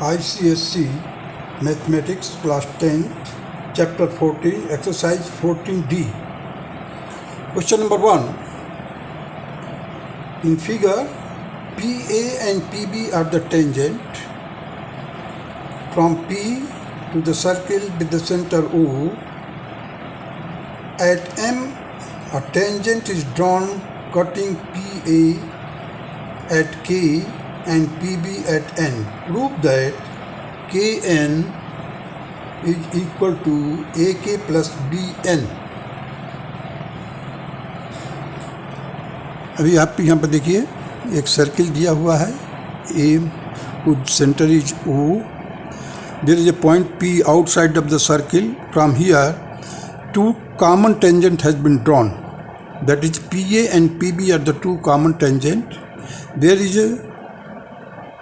ICSC Mathematics Class 10 Chapter 14 Exercise 14D. Question number 1. In figure, PA and PB are the tangent from P to the circle with the center O. At M, a tangent is drawn cutting PA at K and PB at N. Prove that Kn is equal to AK plus Bn. अभी आप यहाँ पर देखिए एक circle दिया हुआ है A whose center is O. There is a point P outside of the circle. From here, two common tangent has been drawn. That is PA and PB are the two common tangent. There is a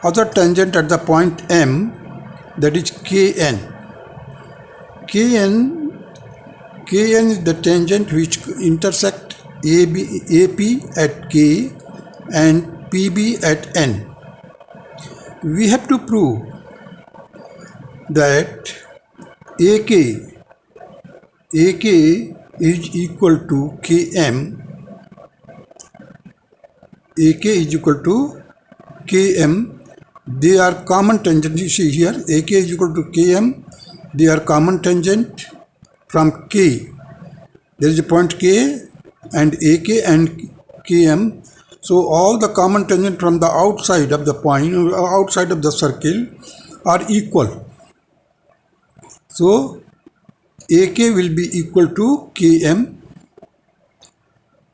other tangent at the point M, that is Kn. Kn is the tangent which intersect AP at K and PB at N. We have to prove that AK is equal to Km. AK is equal to Km. They are common tangent. You see here, AK is equal to Km. They are common tangent from K. There is a point K and AK and Km. So all the common tangent from the outside of the point, outside of the circle, are equal. So AK will be equal to Km.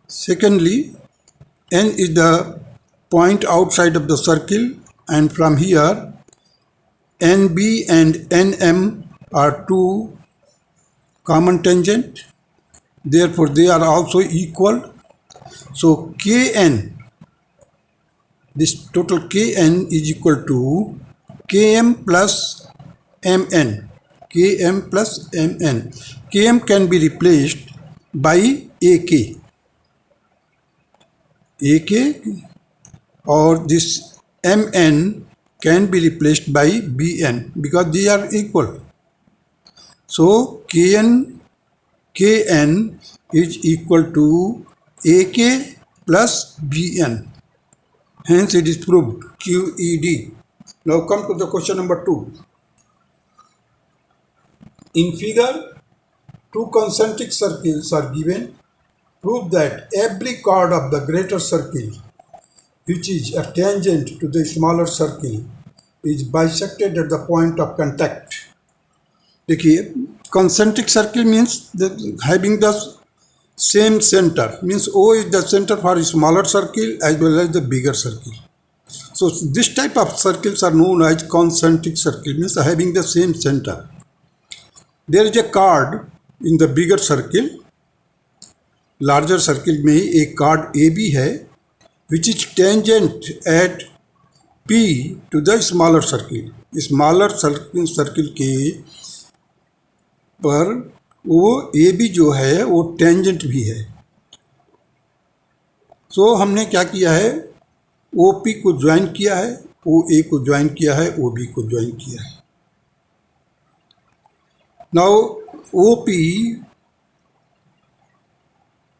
Secondly, N is the point outside of the circle, and from here NB and NM are two common tangent. Therefore, they are also equal. So Kn, this total Kn is equal to Km plus Mn. Km plus Mn. Km can be replaced by AK. AK or this Mn can be replaced by Bn because they are equal. So Kn is equal to AK plus Bn. Hence it is proved. QED. Now come to the question number 2. In figure, two concentric circles are given. Prove that every chord of the greater circle, which is a tangent to the smaller circle, is bisected at the point of contact. देखिए, concentric circle means having the same center, means O is the center for a smaller circle as well as the bigger circle. So this type of circles are known as concentric circle, means having the same center. There is a chord in the bigger circle, larger circle में एक chord AB है, which is tangent at P to the smaller circle. Smaller circle के पर वो AB जो है वो tangent भी है. So हमने क्या किया है, OP को ज्वाइन किया है, OA को ज्वाइन किया है, OB को ज्वाइन किया है. Now OP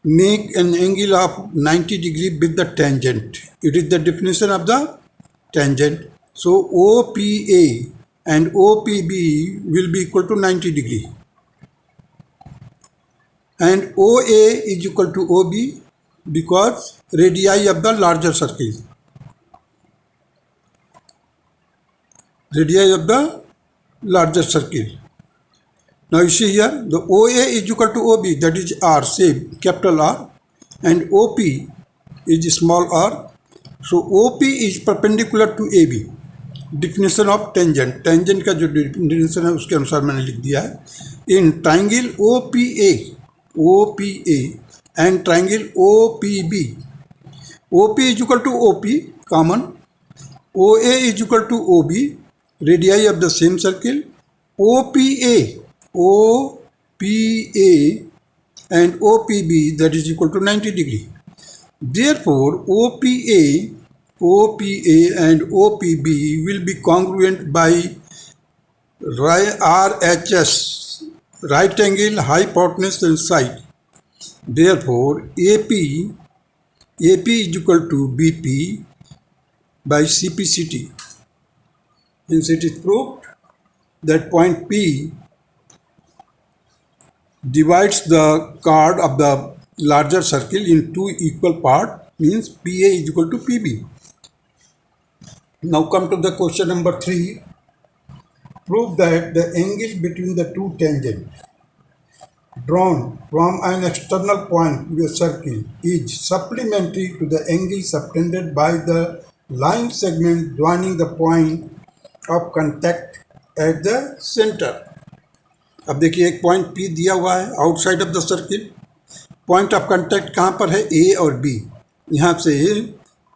make an angle of 90 degree with the tangent. It is the definition of the tangent. So OPA and OPB will be equal to 90 degree. And OA is equal to OB because radii of the larger circle. Radii of the larger circle. Now you see here, the OA is equal to OB, that is R, say capital R, and OP is small r. So OP is perpendicular to AB. Definition of tangent. Tangent का जो definition है उसके अनुसार मैंने लिख दिया है. In triangle OPA and triangle OPB, OP is equal to OP, common. OA is equal to OB, radii of the same circle. OPA and OPB, that is equal to 90 degree. Therefore, OPA OPA and OPB will be congruent by RHS, right angle, hypotenuse and side. Therefore, AP is equal to BP by CPCT. Hence, it is proved that point P divides the chord of the larger circle in two equal parts, means PA is equal to PB. Now come to the question number 3. Prove that the angle between the two tangents drawn from an external point to a circle is supplementary to the angle subtended by the line segment joining the point of contact at the center. अब देखिए एक point P दिया हुआ है outside of the circle. Point of contact कहाँ पर है? A और B. यहाँ से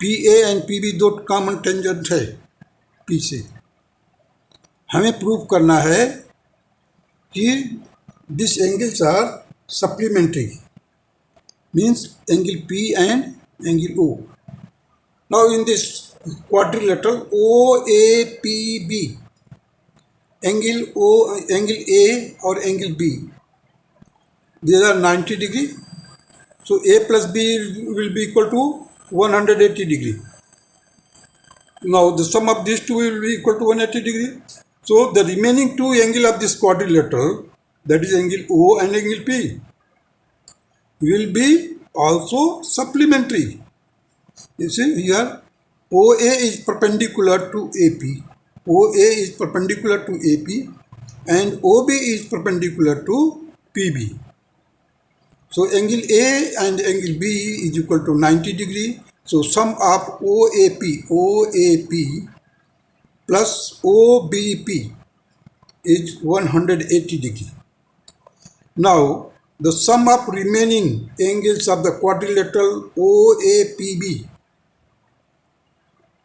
PA एंड PB दो कॉमन टेंजेंट है P से. हमें प्रूव करना है कि this angles are supplementary, means angle P and angle O. Now in this quadrilateral OAPB, angle A और angle B, these are 90 degree. So A plus B will be equal to 180 degree. Now the sum of these two will be equal to 180 degree. So the remaining two angle of this quadrilateral, that is angle O and angle P, will be also supplementary. You see here, OA is perpendicular to AP, OA is perpendicular to AP and OB is perpendicular to PB. So angle A and angle B is equal to 90 degree. So sum of OAP plus OBP is 180 degree. Now the sum of remaining angles of the quadrilateral OAPB,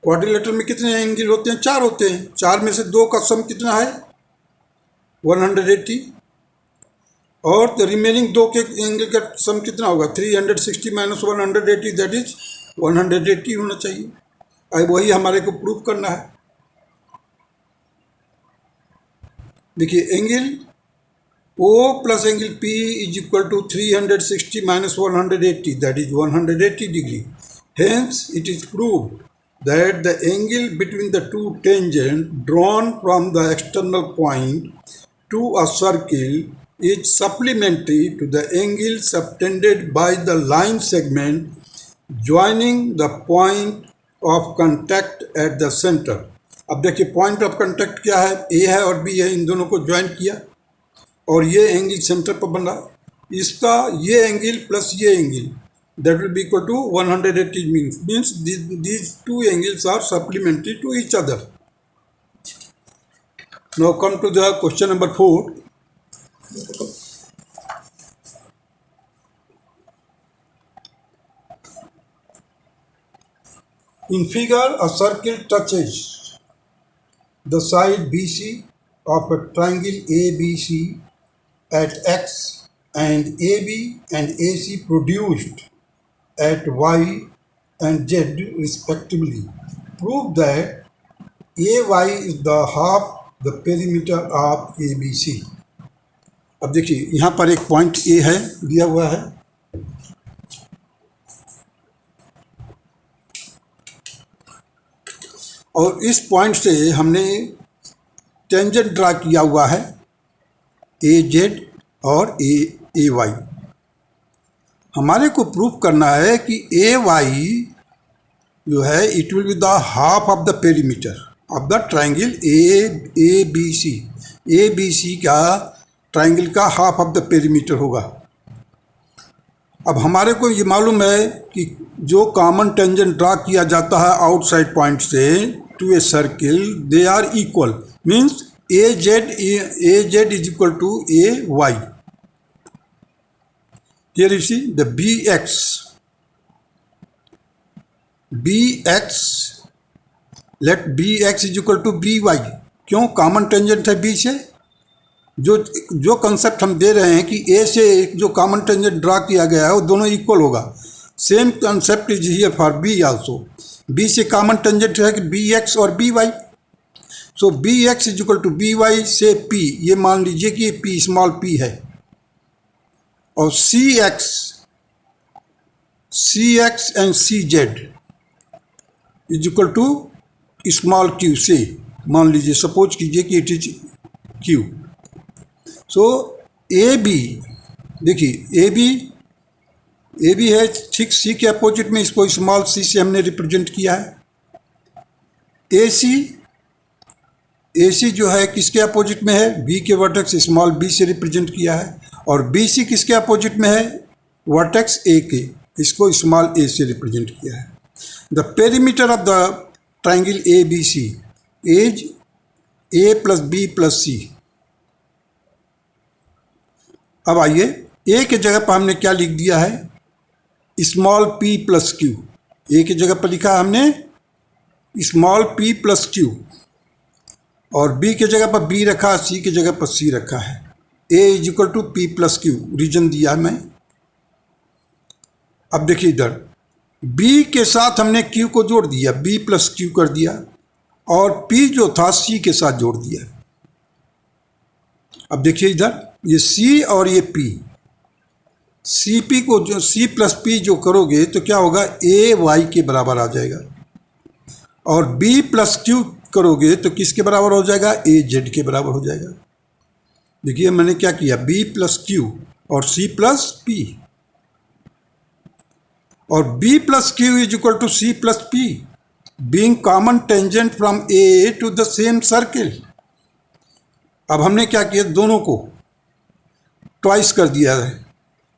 quadrilateral में कितने angle होते हैं? 4 होते हैं. 4 में से 2 का सम कितना है? 180. और द रिमेनिंग 2 के एंगल का सम कितना होगा? 360 माइनस 180, दैट इज 180 होना चाहिए. अब वही हमारे को प्रूव करना है. देखिए angle O plus angle P is equal to 360 minus 180, that is 180 degree. Hence it is proved that the angle between the two tangents drawn from the external point to a circle is supplementary to the angle subtended by the line segment joining the point of contact at the center. अब देखिए point of contact क्या है? A है और B है, इन दोनों को join किया और ये एंगल सेंटर पर बना. इसका ये एंगल प्लस ये angle, that will be equal to 180, means these two angles are supplementary to each other. Now come to the question number 4. In figure, a circle touches the side BC of a triangle ABC at X and AB and AC produced at Y and Z respectively. Prove that AY is the half the perimeter of ABC. अब देखिए यहाँ पर एक point A है दिया हुआ है और इस पॉइंट से हमने टेंजेंट ड्रा किया हुआ है AZ और AY. हमारे को प्रूफ करना है कि AY जो है it will be the half of the perimeter of the triangle ABC. ABC का ट्राइंगल का हाफ ऑफ द पेरीमीटर होगा. अब हमारे को ये मालूम है कि जो कॉमन टेंजेंट ड्रा किया जाता है आउटसाइड पॉइंट से to a circle, they are equal, means AZ is equal to AY. Here you see the BX, let BX is equal to BY. क्यों? कॉमन टेंजेंट है B से. जो concept हम दे रहे हैं कि A से जो कॉमन टेंजेंट ड्रा किया गया है वो दोनों इक्वल होगा. Same concept is here for B also. B से कॉमन टेंजेंट है कि बी एक्स और B Y. So B X is equal to B Y से पी, ये मान लीजिए कि पी स्मॉल पी है, और C X and C Z is equal to small Q से, मान लीजिए सपोज कीजिए कि it is Q. So A B, देखिए ए बी है ठीक सी के अपोजिट में, इसको स्मॉल सी से हमने रिप्रेजेंट किया है। ए सी जो है किसके अपोजिट में है, बी के वर्टेक्स स्मॉल बी से रिप्रेजेंट किया है, और बी सी किसके अपोजिट में है, वर्टेक्स ए के, इसको स्मॉल ए से रिप्रेजेंट किया है। The perimeter of the triangle A B C is A plus B plus C. अब आइए ए के जगह पर हमने क्या लिख दिया है, स्मॉल पी प्लस क्यू। ए की जगह पर लिखा हमने स्मॉल पी प्लस क्यू, और बी के जगह पर बी रखा, सी के जगह पर सी रखा है। A is equal to P plus Q, reason दिया है मैं। अब देखिए इधर बी के साथ हमने क्यू को जोड़ दिया, बी प्लस क्यू कर दिया, और पी जो था सी के साथ जोड़ दिया। अब देखिए इधर ये सी और ये पी, सी पी को जो सी प्लस पी जो करोगे तो क्या होगा, ए वाई के बराबर आ जाएगा, और बी प्लस क्यू करोगे तो किसके बराबर हो जाएगा, ए जेड के बराबर हो जाएगा। देखिए मैंने क्या किया, बी प्लस क्यू और सी प्लस पी, और B plus Q is equal to C plus P, being common tangent from A to the same circle. अब हमने क्या किया, दोनों को ट्वाइस कर दिया है,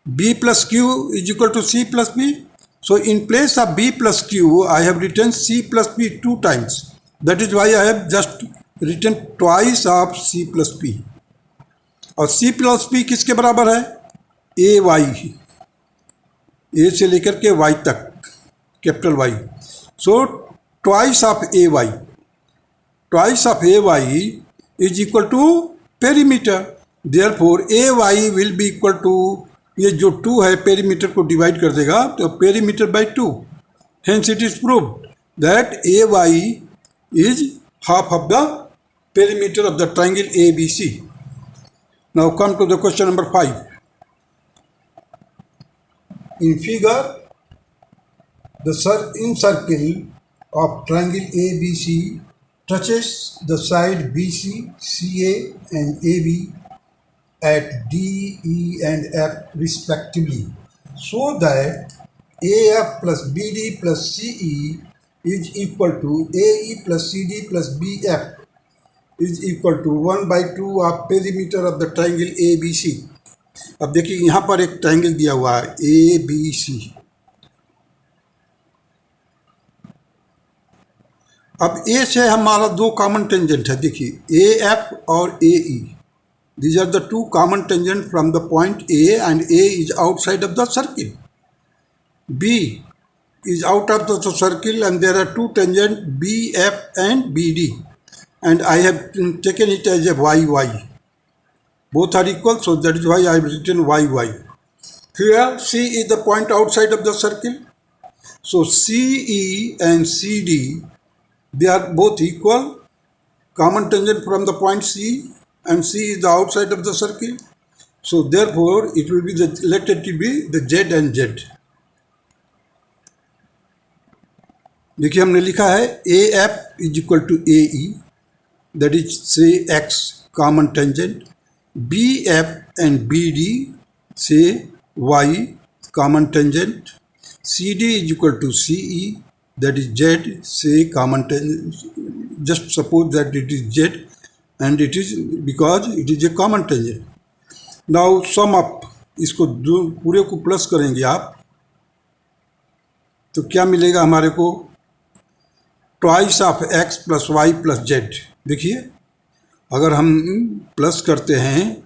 B plus Q is equal to C plus P. So in place of b plus q, I have written c plus p 2 times. That is why I have just written twice of c plus p. और c plus p किसके बराबर है, a y, a से लेकर के y तक, capital Y. So twice of a y, twice of a y is equal to perimeter. Therefore a y will be equal to, ये जो 2 है पेरीमीटर को डिवाइड कर देगा तो perimeter by 2। Hence it is proved that A Y is half of the perimeter of the triangle A B C. Now come to the question number 5। In figure the incircle of triangle A B C touches the side B C, C A and A B at D, E and F respectively, so that AF plus BD plus CE is equal to AE plus CD plus BF is equal to 1/2 of perimeter of the triangle ABC। अब देखिए यहाँ पर एक triangle दिया हुआ है ABC। अब A से हमारा दो कॉमन टेंजेंट है, देखिए AF और AE। These are the two common tangents from the point A, and A is outside of the circle. B is out of the circle, and there are two tangents BF and BD, and I have taken it as a YY. Both are equal, so that is why I have written YY. Here C is the point outside of the circle, so CE and CD, they are both equal, common tangent from the point C, and C is the outside of the circle, so therefore it will be the, let it be the Z and Z. देखिए हमने लिखा है AF is equal to AE, that is say X common tangent, BF and BD say Y common tangent, CD is equal to CE, that is Z say common tangent, just suppose that it is Z and it is because it is a common tangent. Now sum up, इसको पूरे को plus करेंगे आप तो क्या मिलेगा हमारे को, twice of x plus Y plus z. देखिए अगर हम प्लस करते हैं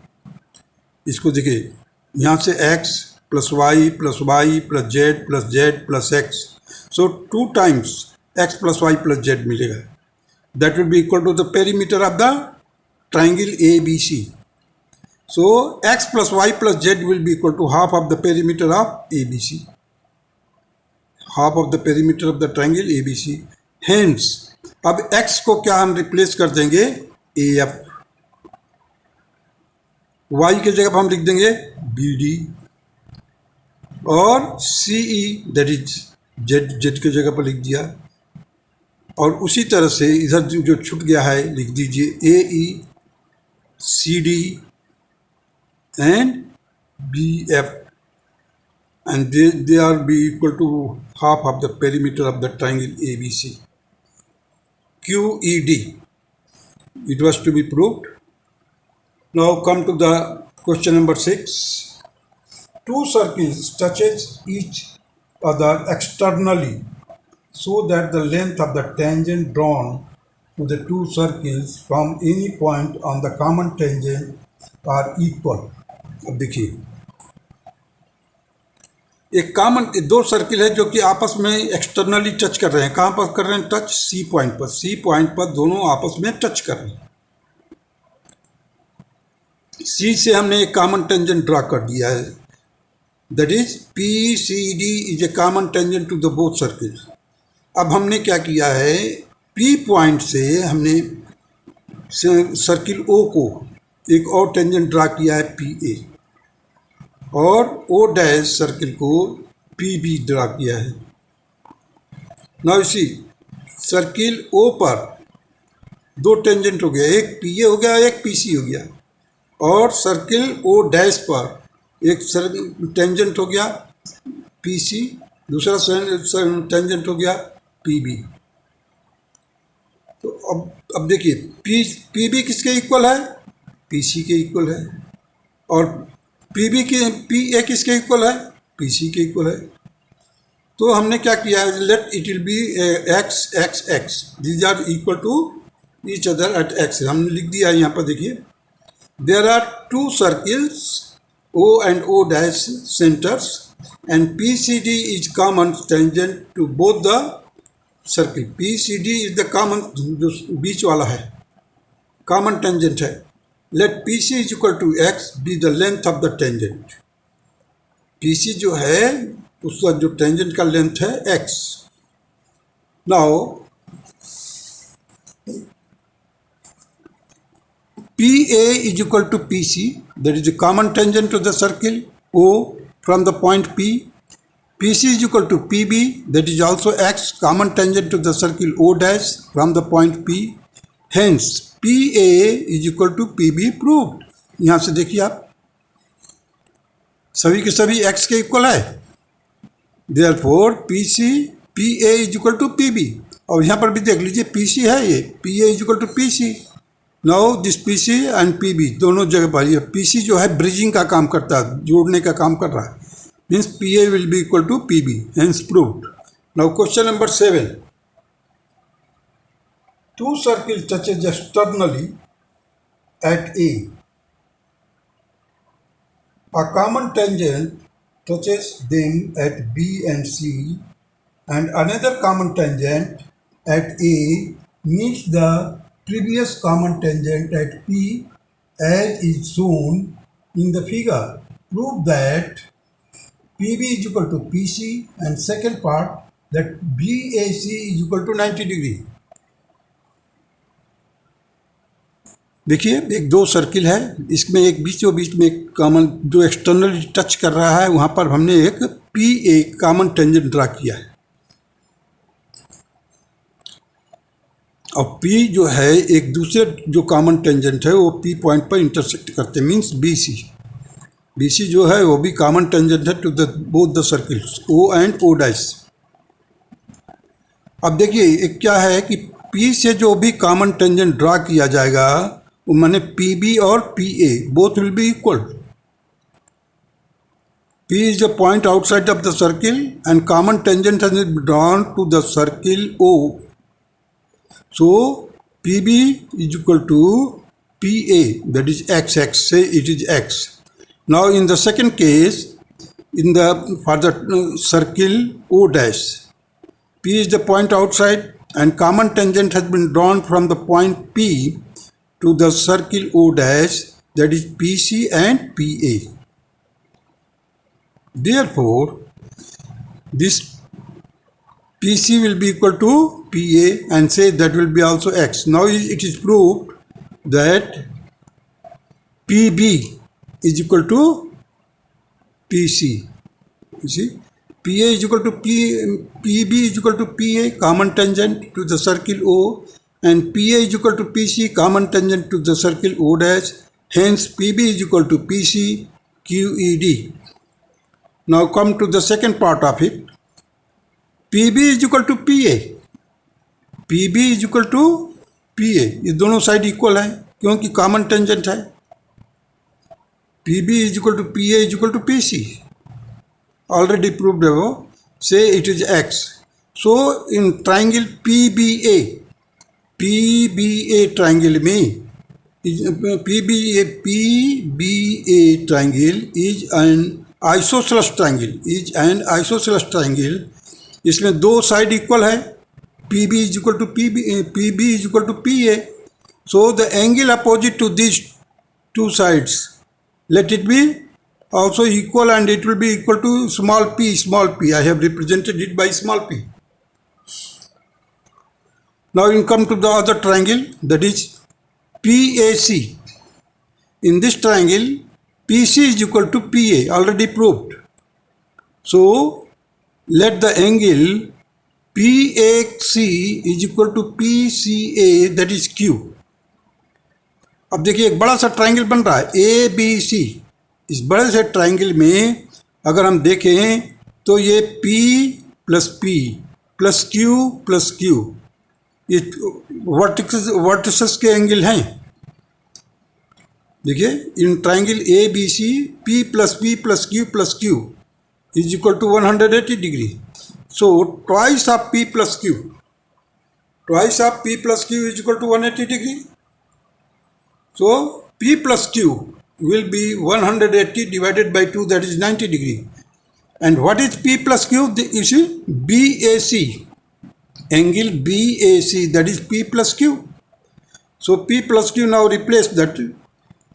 इसको, देखिए यहाँ से x plus Y plus Z plus X, so 2 times x plus Y plus Z मिलेगा। That will be equal to the perimeter of the triangle ABC. So x plus y plus z will be equal to half of the perimeter of ABC. Half of the perimeter of the triangle A B C. Hence अब x को क्या हम replace कर देंगे A F, y की जगह पर हम लिख देंगे बी डी, और सी ई दैट इज जेड, जेड की जगह पर लिख दिया। और उसी तरह से इधर जो छूट गया है लिख दीजिए A E C D and B F, and they are be equal to half of the perimeter of the triangle ABC. QED, it was to be proved. Now come to the question number 6. Two circles touches each other externally so that the length of the tangent drawn to the two circles from any point on the common tangent are equal. अब देखिए, एक common दो circle है जो कि आपस में externally touch कर रहे हैं। कहाँ पर कर रहे हैं टच? सी पॉइंट पर। सी पॉइंट पर दोनों आपस में टच कर रहे हैं। सी से हमने एक कॉमन टेंजेंट ड्रा कर दिया है, that is P C D is a common tangent to the both circle. अब हमने क्या किया है, पी पॉइंट से हमने सर्किल ओ को एक और टेंजेंट ड्रा किया है पी ए, और ओ डैश सर्किल को पी बी ड्रा किया है। ना इसी सर्किल ओ पर दो टेंजेंट हो गया, एक पी ए हो गया, एक पी सी हो गया, और सर्किल ओ डैश पर एक टेंजेंट हो गया पी सी, दूसरा टेंजेंट हो गया पी बी। तो अब देखिए पी बी किसके इक्वल है? पी सी के इक्वल है, और पी बी की पी ए किसके इक्वल है? पी सी के इक्वल है। तो हमने क्या किया है, let it will be x x x, these are equal to each other at x. हमने लिख दिया है यहाँ पर, देखिए there are two circles O and O dash centres and P C D is common tangent to both the circle. P C D is the common, जो बीच वाला है कॉमन टेंजेंट है। Let PC is equal to x be the length of the tangent. PC जो है उसका जो tangent का लेंथ है x. Now PA is equal to PC, that is the common tangent to the circle O from the point P. PC is equal to PB, that is also x, common tangent to the circle O dash from the point P. Hence PA is equal to PB proved. यहाँ से देखिए आप सभी के सभी x के equal है, therefore PC PA is equal to PB। और यहाँ पर भी देख लीजिए PC है, ये PA is equal to PC। Now this PC and PB दोनों जगह पर, ये PC जो है ब्रिजिंग का काम करता है, जोड़ने का काम कर रहा है, means PA will be equal to PB, hence proved। Now question number 7. Two circles touches externally at A. A common tangent touches them at B and C, and another common tangent at A meets the previous common tangent at P as is shown in the figure. Prove that PB is equal to PC, and second part that BAC is equal to 90 degree. देखिए एक दो circle है, इसमें एक बीचों बीच में एक common जो एक्सटर्नली टच कर रहा है, वहाँ पर हमने एक P A common tangent draw किया है, और पी जो है एक दूसरे जो कॉमन टेंजेंट है वो पी पॉइंट पर इंटरसेक्ट करते हैं, means B C. B C जो है वो भी कॉमन टेंजेंट है to the both the circles O and O dash. अब देखिए एक क्या है कि पी से जो भी कॉमन टेंजेंट ड्रा किया जाएगा वो माने पी बी और P A both will be equal. P is the point outside of the circle and common tangent has been drawn to the circle O, so P B is equal to P A, that is X X, से it is X. Now in the second case, in the for the circle O dash, P is the point outside and common tangent has been drawn from the point P to the circle O dash, that is PC and PA. Therefore, this PC will be equal to PA and say that will be also X. Now it is proved that PB is equal to PC. You see, PA is equal to PB is equal to PA, common tangent to the circle O, and PA is equal to PC, common tangent to the circle O dash. Hence, PB is equal to PC QED. Now come to the second part of it. PB is equal to PA. PB is equal to PA. ये दोनों side equal है क्योंकि common tangent है. PB is equal to PA is equal to PC. Already proved above. Say it is X. So in triangle PBA triangle में PBA triangle is an isosceles triangle. इसमें दो side equal है. PB is equal to PB is equal to PA. So the angle opposite to these two sides, let it be also equal, and it will be equal to small p. I have represented it by small p. Now you come to the other triangle, that is PAC. In this triangle, PC is equal to PA, already proved. So let the angle PAC is equal to PCA, that is Q. अब देखिए एक बड़ा सा triangle बन रहा है ABC. इस बड़े से ट्राइंगल में अगर हम देखें तो ये P plus P plus Q ये वर्टिसेस के एंगल हैं. देखिए in triangle ABC P plus Q is equal to 180 degree. So twice of P plus Q is equal to 180 degree. So P plus Q will be 180 divided by 2, that is 90 degree. And what is P plus Q? You see, BAC, angle BAC, that is P plus Q. So P plus Q, now replace that.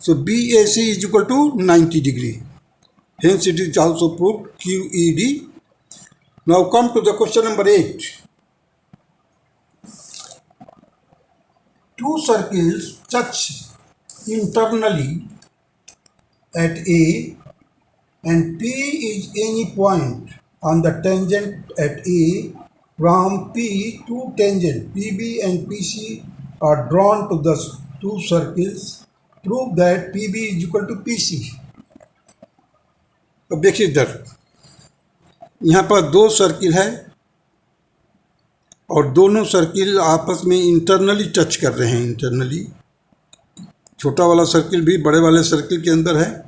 So BAC is equal to 90 degree. Hence it is also proved QED. Now come to the question number 8. Two circles touch internally at A, and P is any point on the tangent at A. From P, two tangents PB and PC are drawn to the two circles. Prove that PB is equal to PC. अब देखिए इधर, यहाँ पर दो circle है और दोनों circle आपस में इंटरनली टच कर रहे हैं. इंटरनली छोटा वाला सर्किल भी बड़े वाले सर्किल के अंदर है.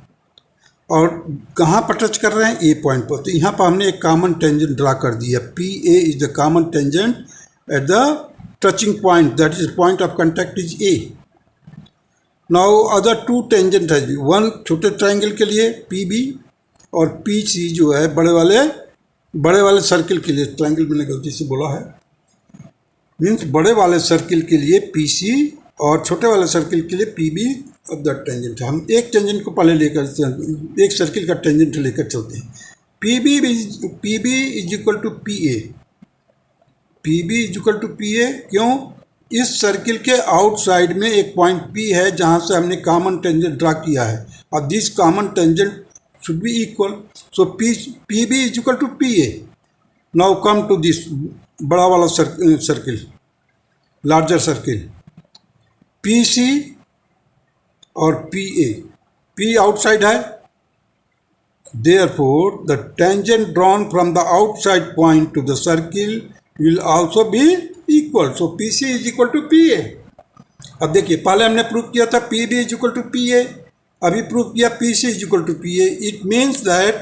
और कहाँ पर टच कर रहे हैं? ए पॉइंट पर. तो यहाँ पर हमने एक कॉमन टेंजेंट ड्रा कर दिया. PA is the common tangent at the touching point, that is point of contact is A. Now other two tangent है. वन छोटे ट्राइंगल के लिए PB और PC जो है बड़े वाले सर्किल के लिए. ट्राइंगल मैंने गलती से बोला है, मीन्स बड़े वाले सर्किल के लिए PC और छोटे वाले सर्किल के लिए PB ऑफ द टेंजेंट. हम एक टेंजेंट को पहले लेकर, एक सर्किल का टेंजेंट लेकर चलते हैं. PB is equal to PA. PB is equal to PA क्यों? इस सर्किल के आउटसाइड में एक पॉइंट P है जहाँ से हमने कॉमन टेंजेंट ड्रा किया है, और this common tangent should be equal. So PB is equal to PA. Now come to this बड़ा वाला सर्किल, लार्जर सर्किल. PC और PA. P आउटसाइड है, therefore the tangent drawn from the outside point to the circle will also be equal. So PC is equal to PA. अब देखिए पहले हमने prove किया था PB is equal to PA, अभी prove किया PC is equal to PA. It means that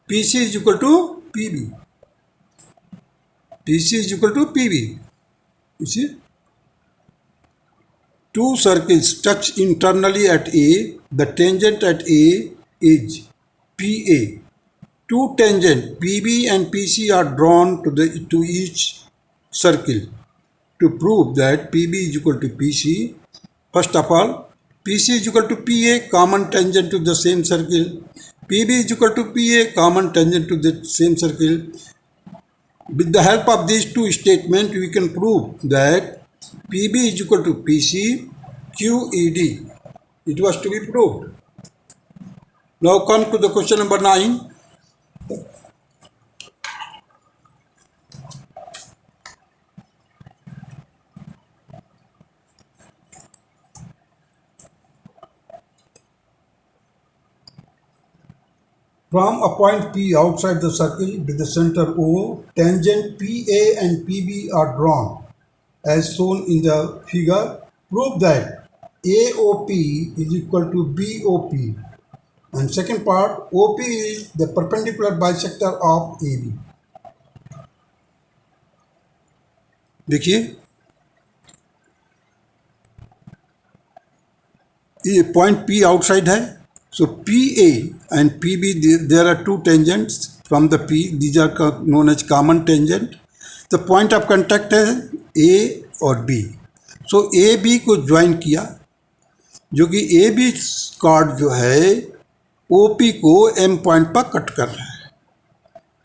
PC is equal to PB. PC is equal to PB. You see, two circles touch internally at A. The tangent at A is PA. Two tangents PB and PC are drawn to each circle. To prove that PB is equal to PC, first of all, PC is equal to PA, common tangent to the same circle. PB is equal to PA, common tangent to the same circle. With the help of these two statements, we can prove that PB is equal to PC QED. It was to be proved. Now come to the question number 9. From a point P outside the circle with the center O, tangent PA and PB are drawn as shown in the figure. Prove that AOP is equal to BOP. And second part, OP is the perpendicular bisector of AB. देखिए ये point P outside है. So PA and PB, there are two tangents from the P. These are known as common tangent. The point of contact है A और B. So AB को join किया, जो कि AB card जो है OP को M पॉइंट पर कट कर रहा है.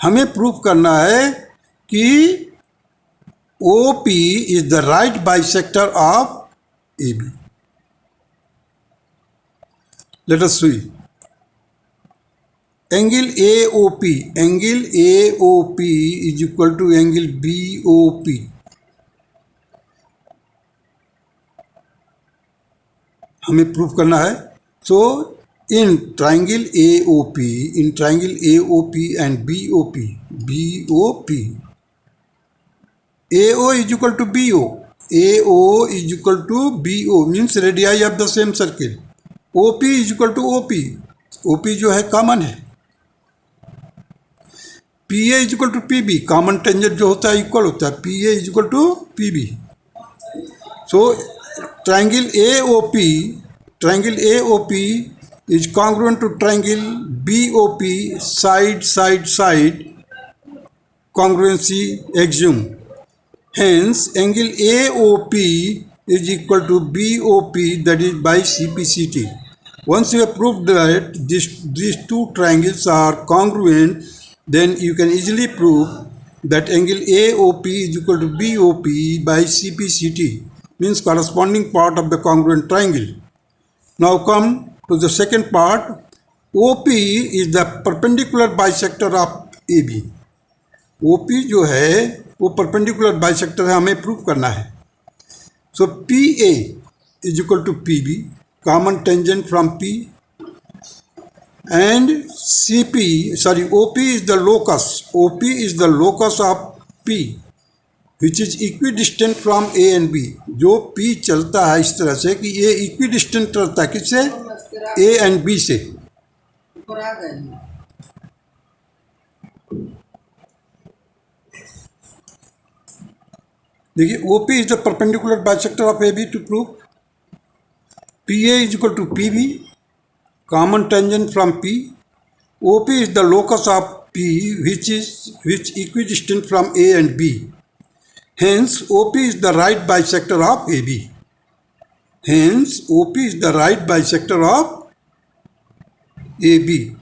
हमें प्रूफ करना है कि OP is the right bisector of AB. Let us see. Angle AOP is equal to angle BOP. हमें प्रूफ करना है. So in triangle AOP and BOP, AO is equal to BO. AO is equal to BO means radii of the same circle. OP is equal to OP. OP जो है common है. PA is equal to PB. Common tangent जो होता है equal होता है. PA is equal to PB. So triangle AOP is congruent to triangle BOP side congruency axiom. Hence angle AOP is equal to BOP, that is by CPCT. Once you have proved that these two triangles are congruent, then you can easily prove that angle AOP is equal to BOP by CPCT, means corresponding part of the congruent triangle. Now come to the second part. OP is the perpendicular bisector of AB. OP जो है वो perpendicular bisector है, हमें prove करना है. So PA is equal to PB, common tangent from P, and OP is the locus. OP is the locus of P, which is equidistant from A and B. जो P चलता है इस तरह से कि ये equidistant रहता है किससे? A and B से. देखिए OP is the perpendicular bisector of AB. to prove PA is equal to PB, common tangent from P. OP is the locus of P, which equidistant from A and B. Hence OP is the right bisector of AB. Hence OP is the right bisector of AB.